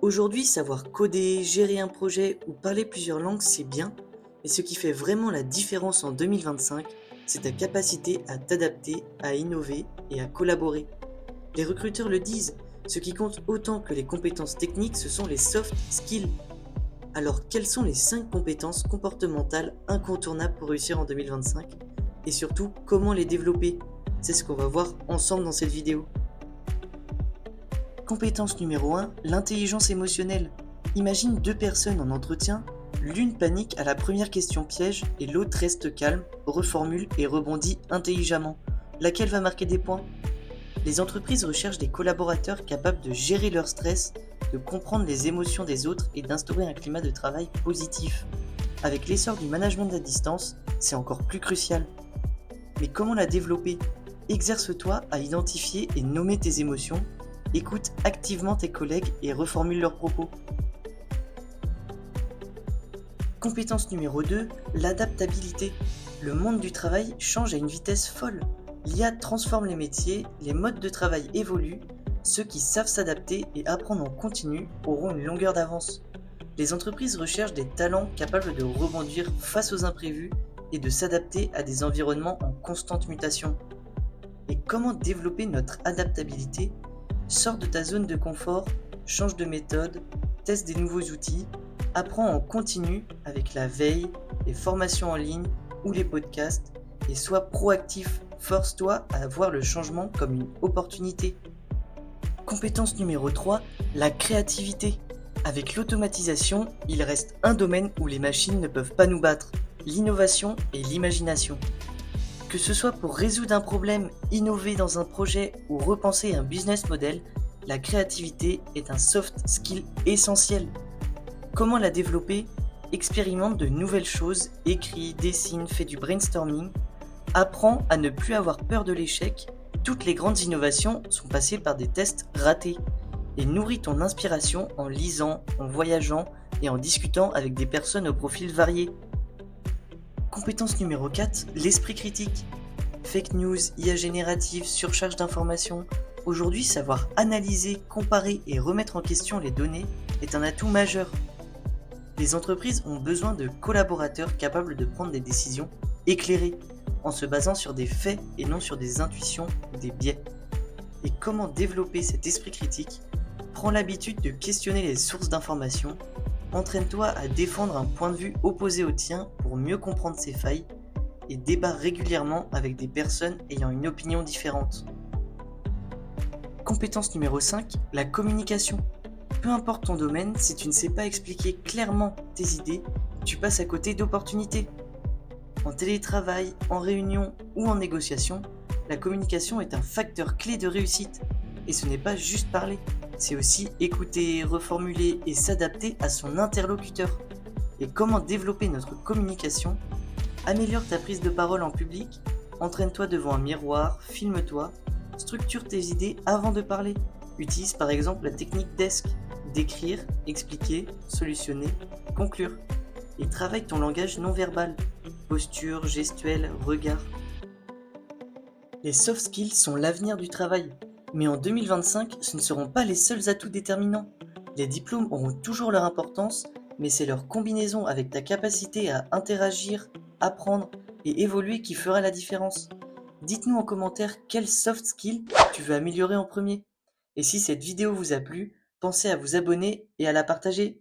Aujourd'hui, savoir coder, gérer un projet ou parler plusieurs langues, c'est bien, mais ce qui fait vraiment la différence en 2025, c'est ta capacité à t'adapter, à innover et à collaborer. Les recruteurs le disent, ce qui compte autant que les compétences techniques, ce sont les soft skills. Alors, quelles sont les 5 compétences comportementales incontournables pour réussir en 2025? Et surtout, comment les développer? C'est ce qu'on va voir ensemble dans cette vidéo. Compétence numéro 1, l'intelligence émotionnelle. Imagine deux personnes en entretien, l'une panique à la première question piège et l'autre reste calme, reformule et rebondit intelligemment. Laquelle va marquer des points? Les entreprises recherchent des collaborateurs capables de gérer leur stress, de comprendre les émotions des autres et d'instaurer un climat de travail positif. Avec l'essor du management à distance, c'est encore plus crucial. Mais comment la développer? Exerce-toi à identifier et nommer tes émotions, écoute activement tes collègues et reformule leurs propos. Compétence numéro 2, l'adaptabilité. Le monde du travail change à une vitesse folle. L'IA transforme les métiers, les modes de travail évoluent, ceux qui savent s'adapter et apprendre en continu auront une longueur d'avance. Les entreprises recherchent des talents capables de rebondir face aux imprévus et de s'adapter à des environnements en constante mutation. Et comment développer notre adaptabilité? Sors de ta zone de confort, change de méthode, teste des nouveaux outils, apprends en continu avec la veille, les formations en ligne ou les podcasts et sois proactif, force-toi à voir le changement comme une opportunité. Compétence numéro 3, la créativité. Avec l'automatisation, il reste un domaine où les machines ne peuvent pas nous battre, l'innovation et l'imagination. Que ce soit pour résoudre un problème, innover dans un projet ou repenser un business model, la créativité est un soft skill essentiel. Comment la développer? Expérimente de nouvelles choses, écris, dessine, fais du brainstorming. Apprends à ne plus avoir peur de l'échec. Toutes les grandes innovations sont passées par des tests ratés. Et nourris ton inspiration en lisant, en voyageant et en discutant avec des personnes au profil varié. Compétence numéro 4, l'esprit critique. Fake news, IA générative, surcharge d'informations. Aujourd'hui, savoir analyser, comparer et remettre en question les données est un atout majeur. Les entreprises ont besoin de collaborateurs capables de prendre des décisions éclairées, en se basant sur des faits et non sur des intuitions ou des biais. Et comment développer cet esprit critique? Prends l'habitude de questionner les sources d'informations. Entraîne-toi à défendre un point de vue opposé au tien pour mieux comprendre ses failles et débat régulièrement avec des personnes ayant une opinion différente. Compétence numéro 5, la communication. Peu importe ton domaine, si tu ne sais pas expliquer clairement tes idées, tu passes à côté d'opportunités. En télétravail, en réunion ou en négociation, la communication est un facteur clé de réussite. Et ce n'est pas juste parler, c'est aussi écouter, reformuler et s'adapter à son interlocuteur. Et comment développer notre communication? Améliore ta prise de parole en public, entraîne-toi devant un miroir, filme-toi, structure tes idées avant de parler. Utilise par exemple la technique DESC, d'écrire, expliquer, solutionner, conclure. Et travaille ton langage non verbal, posture, gestuelle, regard. Les soft skills sont l'avenir du travail. Mais en 2025, ce ne seront pas les seuls atouts déterminants. Les diplômes auront toujours leur importance, mais c'est leur combinaison avec ta capacité à interagir, apprendre et évoluer qui fera la différence. Dites-nous en commentaire quel soft skill tu veux améliorer en premier. Et si cette vidéo vous a plu, pensez à vous abonner et à la partager.